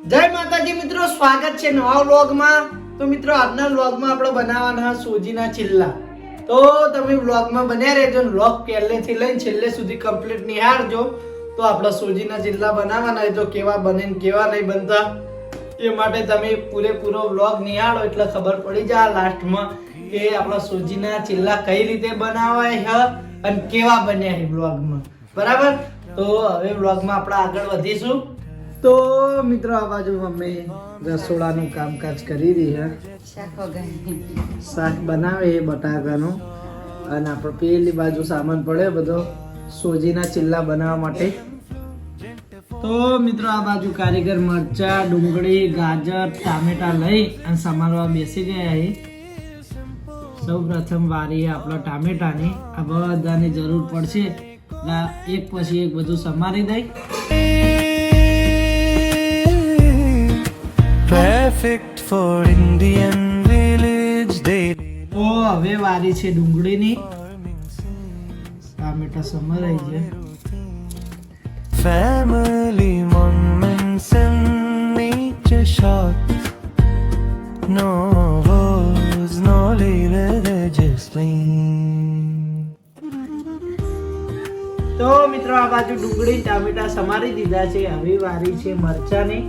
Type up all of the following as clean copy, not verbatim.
જય માતાજી મિત્રો, સ્વાગત છે નવા વ્લોગમાં. તો મિત્રો આજના વ્લોગમાં આપણે બનાવવાના સોજીના ચિલ્લા. તો તમે વ્લોગમાં બન્યા રહેજો, વ્લોગ પહેલેથી લઈને છેલ્લે સુધી કમ્પ્લીટ નિહાળજો. તો આપણે સોજીના ચિલ્લા બનાવવાના હોય તો કેવા બને ને કેવા નહીં બનતા એ માટે તમે પૂરેપૂરો વ્લોગ નિહાળો એટલે ખબર પડી જાય લાસ્ટમાં કે આપણા સોજીના ચિલ્લા કઈ રીતે બનાવાય છે અને કેવા બન્યા છે વ્લોગમાં. બરાબર, તો હવે વ્લોગમાં આપણે આગળ વધીશું. તો મિત્રો આ બાજુ મમ્મી રસોડાનું કામકાજ કરી રહી છે, શાક બનાવે છે બટાકાનું, અને આપણે પેલી બાજુ સામાન પડે બધો સોજીના ચિલ્લા બનાવવા માટે. તો મિત્રો આ બાજુ કારીગર મરચા, ડુંગળી, ગાજર, ટામેટા લઈ અને સમારવા બેસી ગયા છે. સૌ પ્રથમ વારી આપણા ટામેટાની, આ બધાની જરૂર પડશે, એક પછી એક બધું સમારી દઈ. Perfect for Indian village day. તો હવે વારી છે ડુંગળીની, ટામેટા સમારાઈ છે. Family moments and nature shots. No words, no leader, they're just plain. તો મિત્રો આ બાજુ ડુંગળી ટામેટા સમારી દીધા છે. હવે વારી છે મરચાની.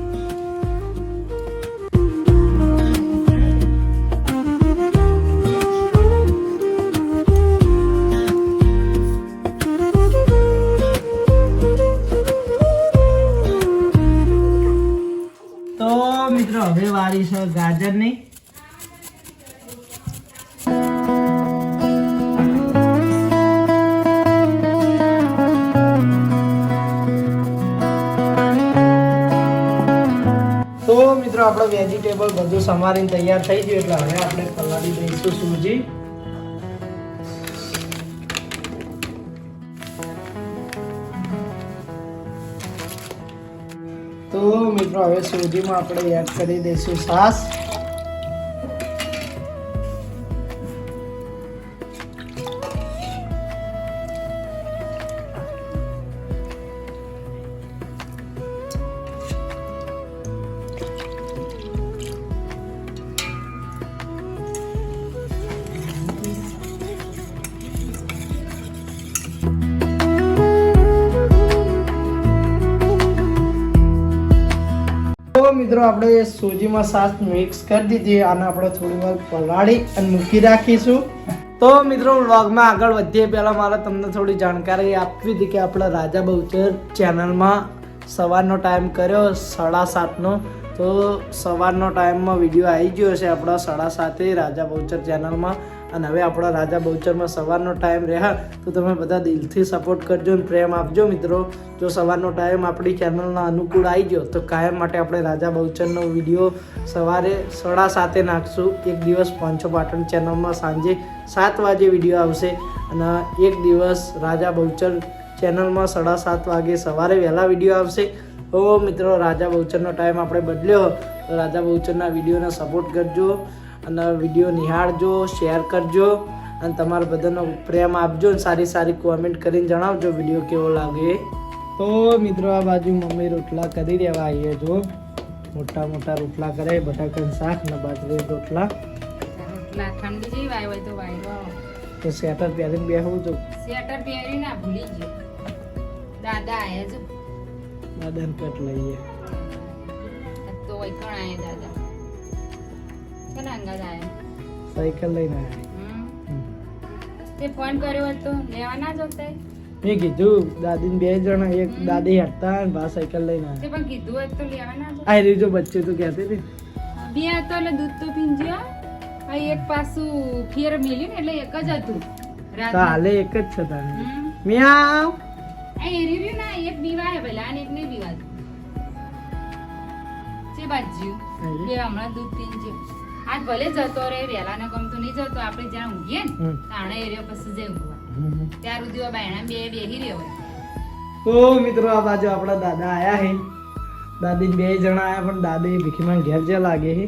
તો મિત્રો હવે વારી છે ગાજરની. તો મિત્રો આપણો વેજીટેબલ બધું સમારીને તૈયાર થઈ ગયું એટલે હવે આપણે પલાળી દઈશું સૂજી. તો મિત્રો હવે સૂજીમાં આપણે એડ કરી દઈશું છાશ. મિત્રો આપણે સૂજીમાં છાશ મિક્સ કરી દીધી, આને આપણે થોડી વાર પલાળી અને મૂકી રાખીશું. તો મિત્રો વ્લોગમાં આગળ વધીએ પહેલા મારે તમને થોડી જાણકારી આપવી હતી કે આપણે રાજા બહુચર ચેનલમાં સવારનો ટાઈમ કર્યો 7:30નો. તો સવારનો ટાઈમમાં વિડીયો આવી ગયો છે આપણા 7:30 રાજા બહુચર ચેનલમાં. અને હવે આપણા રાજા બહુચરમાં સવારનો ટાઈમ રહ્યા તો તમે બધા દિલથી સપોર્ટ કરજો અને પ્રેમ આપજો મિત્રો. જો સવારનો ટાઈમ આપણી ચેનલના અનુકૂળ આવી ગયો તો કાયમ માટે આપણે રાજા બહુચરનો વિડીયો સવારે 7:30 નાખશું. એક દિવસ પાંચો પાટણ ચેનલમાં સાંજે 7 વાગે વિડીયો આવશે, અને એક દિવસ રાજા બહુચર ચેનલમાં 7:30 વાગે સવારે વહેલા વિડીયો આવશે. તો મિત્રો રાજા બહુચરનો ટાઈમ આપણે બદલ્યો તો રાજા બહુચરના વિડીયોને સપોર્ટ કરજો અને વિડીયો નિહાળજો, શેર કરજો અને તમારા બધાનો પ્રેમ આપજો અને સારી સારી કોમેન્ટ કરીને જણાવજો વિડીયો કેવો લાગે. તો મિત્રો આ બાજુ મમ્મી રોટલા કરી દેવા આવીએ. જો મોટા મોટા રોટલા કરે, બટાકાનું શાક ને બાજરીના રોટલા. ઠંડી જેવી વાય હોય તો વાયરો તો સ્વેટર પહેરીને બેસવું છું. સ્વેટર પહેરી ના ભૂલી ગયો. દાદા આયા જો દાદાને કટ લઈએ. તો વઈ કોણ આયા દાદા? કોના અંગા આયા? સાયકલ લઈને આવ્યા. તે ફોન કર્યો હતો લેવા ના જતા? મેં કીધું દાદીને 2 જણા, એક દાદી હટતા અને બા સાયકલ લઈને તે પણ કીધું હોત તો લેવા ના જતા? આ રીજો બચ્ચે તો કહેતી હતી. બે હતો એટલે દૂધ તો પીંજ્યો. આ એક પાછું ફેર મેલ્યું ને એટલે એક જ હતું. તો હાલે એક જ છે તારે. મિયાવ આ એરી ના એક બીવાય પેલા અને એક નહીં બીવાતું. છે બાજુ બે હમણાં દૂધ પીંજ્યો. આજ ભલે જતો રે વહેલા ને ગમતું નહીં જતો, આપણે જ્યાં ઊંઘીએ ને તાણે એરિયો પછી જઈ ઊંઘવા ત્યાર સુધી બાયણા બે બેહી રહ્યો. તો મિત્રો આ બાજુ આપણા દાદા આયા છે. દાદી 2 જણા આયા પણ દાદી ભીખીમાં ઘેર જે લાગે છે.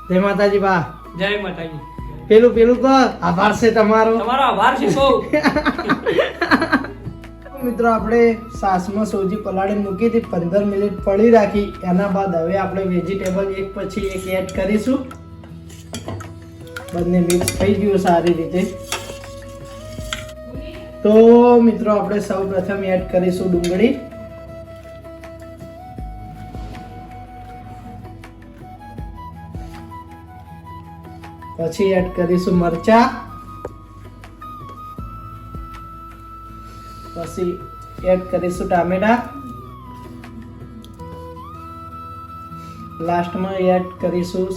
જય માતાજી બા. જય માતાજી. પેલું કહો, આભાર છે તમારો. તમારો આભાર છે બહુ. મિત્રો આપણે સાસમાં સોજી પલાળી મૂકી હતી, 15 મિનિટ પડી રાખી. એના બાદ હવે આપણે વેજીટેબલ એક પછી એક એડ કરીશું. બંને મિક્સ થઈ ગયું સારી રીતે. તો મિત્રો આપણે સૌ પ્રથમ એડ કરીશું ડુંગળી. પછી એડ કરીશું મરચા. પછી એડ કરીશું ટામેટા. લાસ્ટમાં એડ કરીશું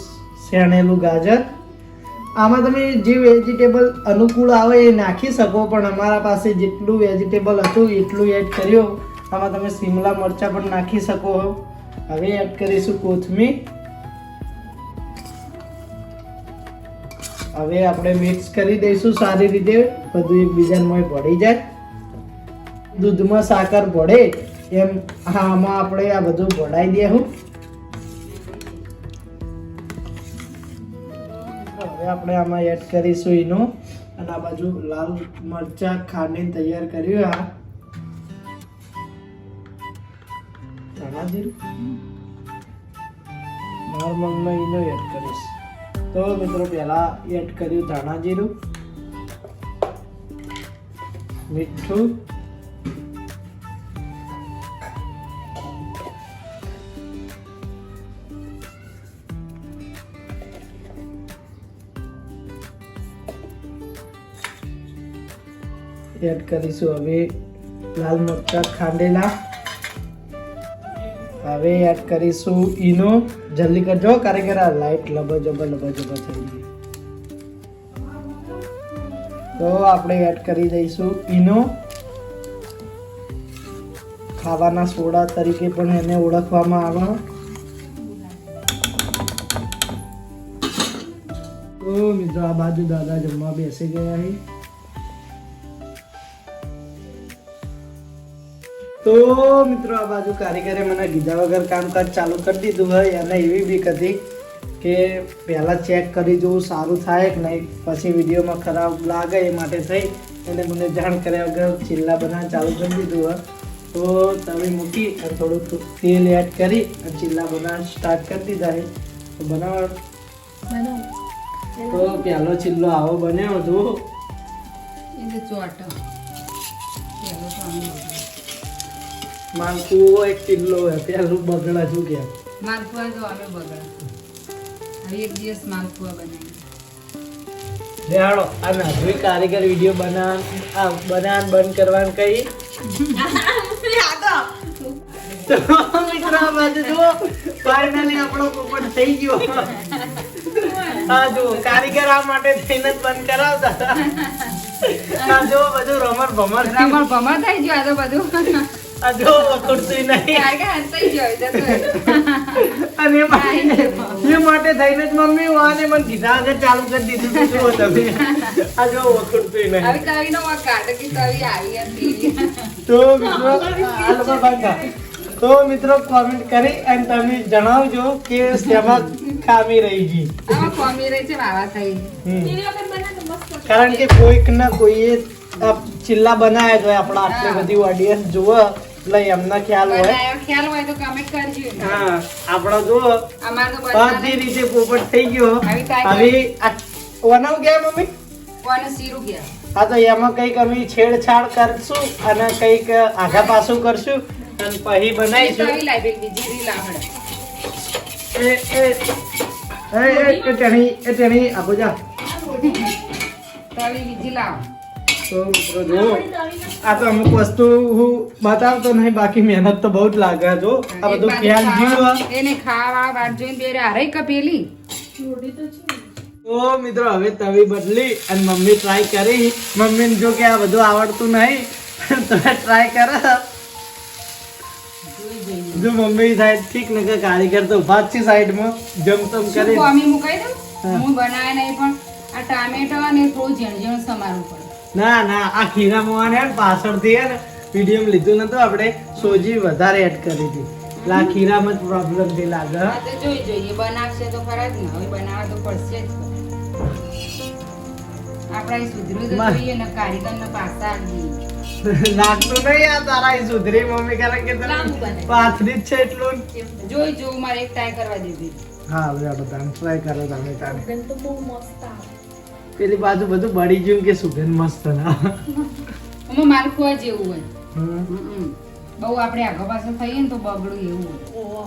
શેણેલું ગાજર. આમાં તમે જે વેજીટેબલ અનુકૂળ આવે એ નાખી શકો, પણ અમારા પાસે જેટલું વેજીટેબલ હતું એટલું એડ કર્યું. આમાં તમે શિમલા મરચાં પણ નાખી શકો. હવે એડ કરીશું કોથમીર. હવે આપણે મિક્સ કરી દઈશું સારી રીતે, બધું એકબીજામાં ભળી જાય. દૂધમાં સાકર ભળે એમ આમાં આપણે આ બધું ભળાઈ દેવું. હવે આપણે આમાં એડ કરીશું ઈનો, અને આ બાજુ લાલ મરચા ખાંડીને તૈયાર કર્યું. આ ધાણા જીરું નોર્મલમાં ઈનો એડ કરીશ. તો મિત્રો પહેલા એડ કર્યું ધાણા જીરું, મીઠું, એડ કરીશું હવે લાલ મરચા ખાંડેલા. હવે એડ કરીશું ઈનો. જલ્દી કરજો કારીગર, આ લાઈટ લબજબ થઈ ગઈ. તો આપણે એડ કરી દઈશું ઈનો. ખાવાના સોડા તરીકે પણ એને ઓળખવામાં આવે. તો મિત્રો આ બાજુ દાદા જમવા બેસી ગયા છે. તો મિત્રો આ બાજુ કારીગરે મને કીધા વગર કામકાજ ચાલુ કરી દીધું હોય. અને એવી બીક હતી કે પહેલાં ચેક કરી જોવું સારું થાય કે નહીં, પછી વિડીયોમાં ખરાબ લાગે એ માટે થઈ અને મને જાણ કર્યા વગર ચીલા બનાવવાનું ચાલુ કરી દીધું હોય. તો તવી મૂકી અને થોડું તેલ એડ કરી અને ચીલા બનાવવાનું સ્ટાર્ટ કરી દીધા છે. તો બનાવ તો પહેલો ચીલ્લો આવો બન્યો હતો. માલપુઓ એક કિલો હે, પેલું બગડા શું કે માલપુઆ જો અમે બગડા. હવે એક દિવસ માલપુઆ બનાવી. દેહાડો આ નાજુઈ કારીગર વિડિયો બનાવવાનું બંધ કરવાનું કહી. તો મિત્રો આ બાજુ જુઓ, ફાઇનલી આપણો પોપટ થઈ ગયો. આ જો કારીગર આ માટે થઈને જ બંધ કરાવતા હતા. આ જો બધું રમણ ભમર થઈ ગયું. આ તો બધું આ જો વખોડતું નહીં. અને એ માટે થઈને જ મમ્મી વાને મને કીધા આગળ ચાલુ કરી દીધું. જુઓ તમે આ જો વખોડતું નહીં. તો મિત્રો આ લોકો ભાગા. તો મિત્રો કોમેન્ટ કરી અને તમે જણાવજો કે શેમાં ખામી રહી ગઈ. કારણ કે કોઈક ના કોઈએ ચિલ્લા બનાવ્યા તો આપણા આટલી બધી ઓડિયન્સ જુઓ એટલે એમના ખ્યાલ હોય તો કમેન્ટ કરજો. હા આપણો જુઓ બધી રીતે પોપટ થઈ ગયો. હવે વનાવ ગયા મમ્મી હા, તો એમાં કંઈક અમે છેડછાડ કરશું અને કંઈક આઘા પાછું કરશું અને પછી બનાવીશું. એ આપો જા. તો મિત્રો જો આ તો અમુક વસ્તુ હું બતાવતો નહીં, બાકી મહેનત તો બહુ જ લાગે. જો આ બધું ખ્યાલ જીવ એને ખાવા વાટ જોઈને બેરે હારે કપેલી. તો મિત્રો હવે તવી બદલી અને મમ્મી ટ્રાય કરી. મમ્મીને જો કે આ બધું આવડતું નહીં તો ટ્રાય કરે. જો મમ્મી સાઈડ ઠીક ને કે કારીગર તો ઉભા જ છે સાઈડમાં જમતમ કરી. મમ્મી મુકાઈ દઉં, હું બનાવે નહીં પણ આ ટામેટો અને થોડું ઝીણ સમારવું પડે. ના ના આ ખીરા મોવાને હે ને પાછળથી હે ને વિડીયો લીધું નતું આપણે સોજી વધારે એડ કરી હતી. એટલે આ ખીરામાં જ પ્રોબ્લેમ થી લાગે. આ તો જોઈએ બનાવશે તો ખરા જ ને, હવે બનાવવા તો પડશે જ. આપણા એ સુધર્યું તો જોઈએ ને કારીગરને પાછા આપીએ. લાગતું નહીં આ તારા એ સુધરી મમ્મી કારણ કે તને પાથરી જ છે એટલું. જોઉં મારે એક ટ્રાય કરવા દીધી. હા હવે આપણે તાને ટ્રાય કરો તમે તાને. પેલી બાજુ બધું બળી ગયું કે સુગંધ મસ્ત ના. આમાં માલખું આ જેવું હોય. બહુ આપણે આગળ પાછળ થઈએ ને તો બગડું એવું હોય.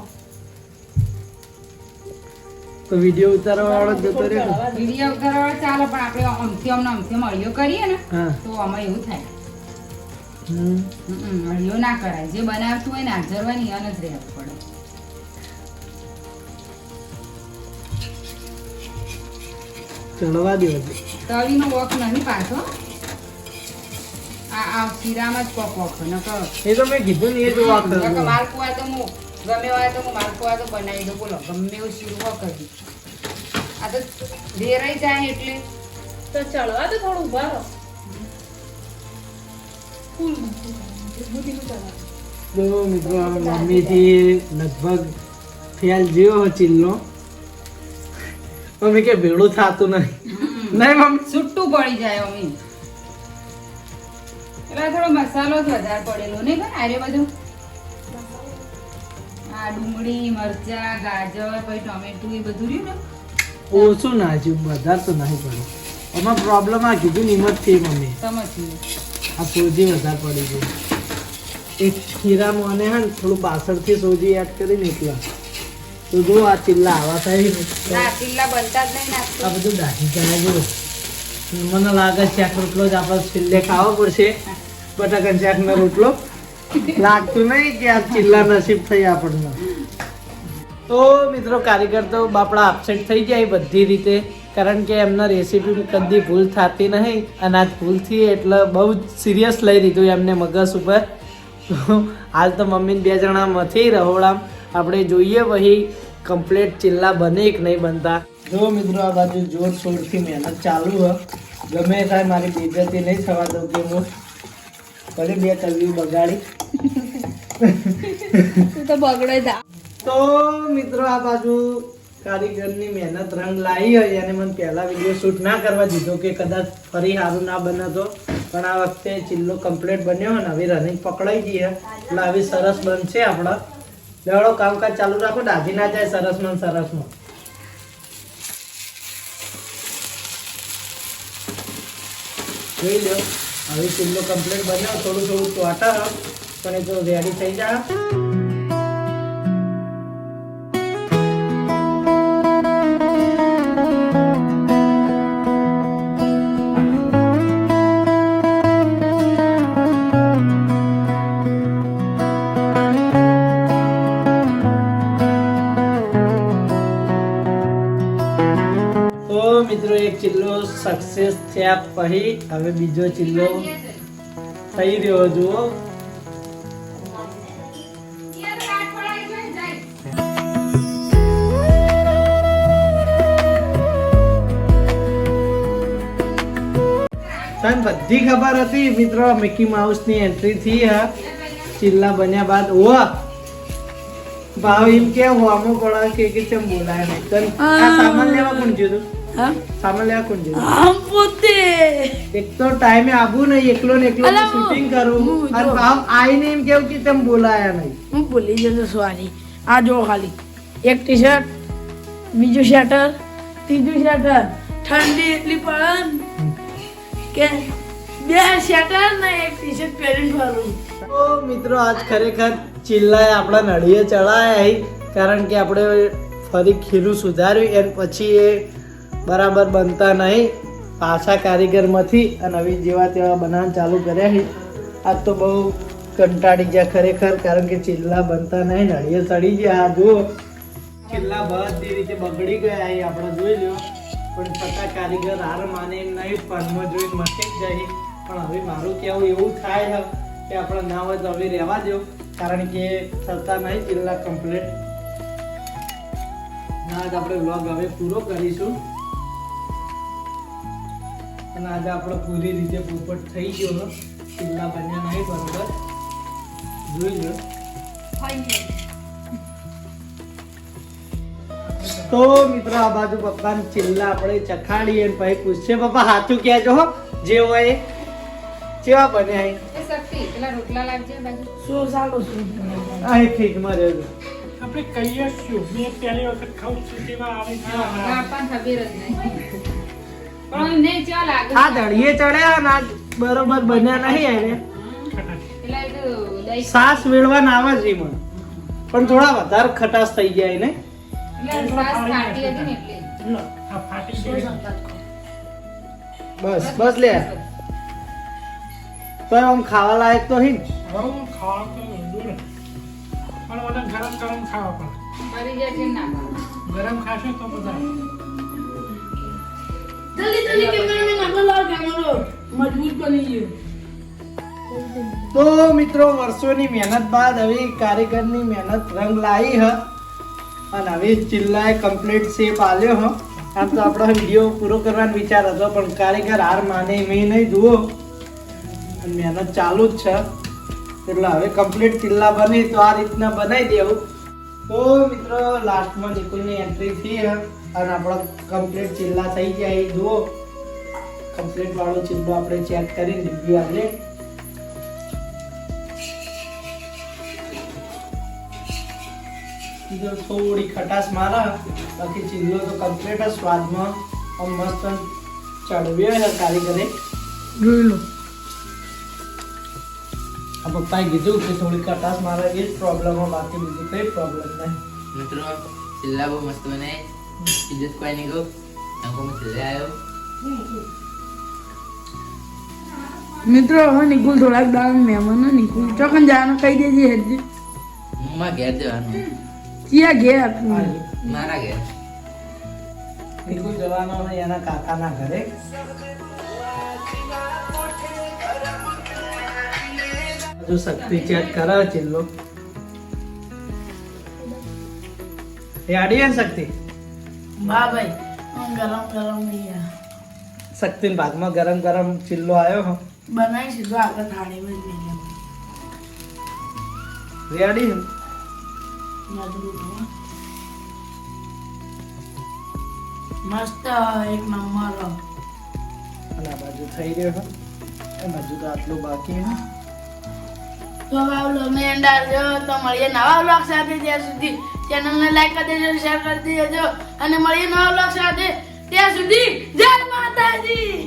તો વિડિયો ઉતારવા વાળો જતો રહ્યો. વિડીયો ઉતારવા ચાલે પણ આપણે અમથી અળિયો કરીએ ને હા. તો આમાં એવું થાય. અળિયો ના કરાય. જે બનાવતું હોય ને હાજરવાની અને જ રહેવું પડે. ચડવા દો. તળીનો વોક નહીં પાછો. આ શીરામાં જ પક વોક નકર એ તો મેં કીધું ને એ જ વાત કરું. માલપુઆ તો હું ગમે હોય તો હું માલપુઆ તો બનાવી દઉં. બોલો ગમે એવું શીરું કરી. આ તો રેરાઈ જાય એટલે તો ચડવા તો થોડું ઉભા રહો. તો મિત્રો હવે મમ્મીથી લગભગ ફેલ જેવો ચીલનો. મમ્મી કે ભેળું થતું નહીં. નહીં મમ્મી છૂટું પડી જાય અમી. એટલે થોડો મસાલો જ વધારે પડેલો નહીં પણ આરે બધું આ ડુંગળી મરચા ગાજર પછી ટોમેટું એ બધું રહ્યું ને ઓછું નાખ્યું વધારે તો નહીં પડે. એમાં પ્રોબ્લેમ આ કીધું નિમતથી મમ્મી સમજ્યું. આ સોજી વધારે પડી ગઈ. એક ખીરામાં અને હા ને થોડું પાછળથી સોજી એડ કરીને એકલા તો જો આ ચિલ્લા આવા થાય ને ના ટીલા બનતા જ નહીં નાખતું. આ બધું દાઢી જાય જો. મને લાગે શાક રોટલો જ આપણે છેલ્લે ખાવો પડશે. બટાકા શાકનો રોટલો લાગતું નહીં કે આ ચિલ્લા નસીબ થઈ આપણને. તો મિત્રો કારીગર તો બાપડા અપસેટ થઈ જાય બધી રીતે કારણ કે એમના રેસીપી કદી ભૂલ થતી નહીં અને આજ ભૂલ થઈ એટલે બહુ જ સિરિયસ લઈ લીધું એમને મગજ ઉપર. હાલ તો મમ્મીને 2 જણા મથી રહોડામ આપણે જોઈએ વહી કમ્પ્લીટ ચિલ્લા બને કે નહીં બનતા. જો મિત્રો આ બાજુ જોરશોરથી મહેનત ચાલુ હ. ગમે થાય મારી બેઇજ્જતી નહીં થવા દઉં કે હું ભલે 2 કલવી બગાડી. તું તો બગડે જા. તો મિત્રો આ બાજુ કારીગરની મહેનત રંગ લાવી હોય અને મને પહેલા વિડીયો શૂટ ના કરવા દીધો કે કદાચ ફરી સારું ના બને તો પણ આ વખતે ચિલ્લો કમ્પ્લીટ બન્યો ને હવે રનિંગ પકડાઈ ગઈ એટલે આવી સરસ બનશે આપણા. લેવડો કામકાજ ચાલુ રાખો દાજી ના જાય સરસમાં ને સરસમાં. જોઈ લો હવે ચિલ્લો કમ્પ્લીટ બન્યો. થોડું થોડું ચોટા પણ એ તો રેડી થઈ જાય. મિત્રો એક ચિલ્લો સક્સેસ થયા પછી હવે બીજો ચિલ્લો થઈ રહ્યો જુઓ. તને બધી ખબર હતી મિત્રો મિકી માઉસ ની એન્ટ્રી થઈ હા ચિલ્લા બન્યા બાદ. ઓ ભાવ એમ કે હોમો પડે કે કેમ બોલાય નહીં. તને આ સામાન લેવા કોણ જોયું? સામાન લેવા કોણ જોયું? આમ પોતે એક તો ટાઈમે આવું નહીં એકલો ને એકલો શૂટિંગ કરું અને ભાવ આઈને એમ કેવું કે તેમ બોલાયા નહીં. હું ભૂલી જતો સોરી. આ જો ખાલી એક ટી-શર્ટ, બીજું શર્ટર, ત્રીજું શર્ટર. ઠંડી એટલી પડે ને કે 2 શર્ટર ને એક ટી-શર્ટ પહેરીને ફરું. તો મિત્રો આજ ખરેખર ચિલ્લાએ આપણા નળીએ ચડાયા કારણ કે આપણે ફરી ખીરું સુધાર્યું અને પછી એ બરાબર બનતા નહીં પાછા કારીગરમાંથી અને હવે જેવા તેવા બનાવવાનું ચાલુ કર્યા છે. આજ તો બહુ કંટાળી ગયા ખરેખર કારણ કે ચિલ્લા બનતા નહીં નળીએ ચડી ગયા. આ જુઓ ચિલ્લા બધી રીતે બગડી ગયા એ આપણે જોઈ લો પણ છતાં કારીગર હાર માને એમ નહીં ફોનમાં જોઈને મટી જ જાય. પણ હવે મારું કહેવું એવું થાય કે આપણે ના હોય તો હવે રહેવા દો કારણ કે થતા નહીં ચિલ્લા કમ્પ્લીટ. ના જ આપણે વ્લોગ હવે પૂરો કરીશું અને આજે આપણે પૂરી રીતે પોપટ થઈ ગયો. ચિલ્લા બન્યા નહીં બરોબર જોઈ લો. તો મિત્રો આ બાજુ પપ્પાને ચિલ્લા આપણે ચખાડીએ અને પછી પૂછશે પપ્પા સાચું કહેજો હો જે હોય એ. કેવા બન્યા એ શક્તિ પેલા રોટલા લાગજે બાજુ. શું સાલો શું આ ફ્રીજમાં રહેજો. આપણે કહીએ શું મેં પહેલી વખત ખાઉં છું તેવા આવે છે આપણને ખબર જ નહીં પણ નહીં ચા લાગે આ દળીએ ચડ્યા ને આ બરોબર બન્યા નહીં એને પેલા એ તો દહીં સાસ વેળવા ના આવે છે એમાં પણ થોડા વધારે ખટાશ થઈ જાય ને. એટલે શ્વાસ ફાટી હતી ને એટલે આ ફાટી ગઈ બસ બસ લે તો આમ ખાવા લાયક તો હી ને. હવે ખાવા તો દૂર પણ મને ગરમ ગરમ ખાવા પડે ફરી જાય છે ના ભાવે. ગરમ ખાશો તો બધા જલ્દી જલ્દી કેમેરા में नाको लाओ कैमरा मजबूत बनी है તો મિત્રો વર્ષોની મહેનત બાદ હવે કારીગરની મહેનત રંગ લાવી હ અને હવે ચિલ્લાએ કમ્પ્લીટ શેપ આલ્યો હ. આમ તો આપણો વિડીયો પૂરો કરવાનો વિચાર હતો પણ કારીગર હાર માને મેં નહીં જુઓ અને મહેનત ચાલુ જ છે એટલે હવે કમ્પ્લીટ ચિલ્લા બની તો આ રીતના બનાવી દેવું. તો મિત્રો લાસ્ટમાં નિકુલની એન્ટ્રી થઈ હ અને આપણો કમ્પ્લીટ ચિલ્લા થઈ ગયા એ જુઓ. કમ્પ્લીટ વાળો ચિલ્લો આપણે ચેક કરીને રિવ્યુ આપીએ. જો થોડી ખટાશ મારા બાકી ચિલ્લો તો કમ્પ્લીટ જ સ્વાદમાં આમ મસ્ત ચડવ્યો છે કારીગરે. જોઈ લો આ પપ્પાએ કીધું કે થોડી ખટાશ મારે એ જ પ્રોબ્લેમ બાકી બીજી કઈ પ્રોબ્લેમ નહીં. મિત્રો ચિલ્લા બહુ મસ્ત બને બીજું કોઈ નહીં કહું આંખો में ચિલ્લા આવ્યો મિત્રો હવે નિકુલ થોડાક દાળ મહેમાન નિકુલ ચોકન જવાનું કહી દેજે હેજી હું માં ઘેર જવાનું ચિયા ગયા મારા ઘેર નિકુલ જવાનો હોય એના કાકાના ઘરે. હજુ શક્તિ ચેક કરે ચિલ્લો એ આડી ને શક્તિ બા ભાઈ ગરમ ગરમ નહીં શક્તિના ભાગમાં ગરમ ગરમ ચિલ્લો આવ્યો હો બનાવી સીધો આગળ થાળીમાં જ લઈ રેડી લેવાનું. મજબૂત હો. મસ્ત એક નંબર હો. અને આ બાજુ થઈ રહ્યો હો એમ હજુ તો આટલું બાકી હે. તો હવે આ વ્લોગને એન્ડ આવજો તો મળીએ નવા વ્લોગ સાથે ત્યાં સુધી ચેનલને લાઈક કરી દેજો શેર કરી દેજો અને મળીએ નવા વ્લોગ સાથે ત્યાં સુધી જય માતાજી.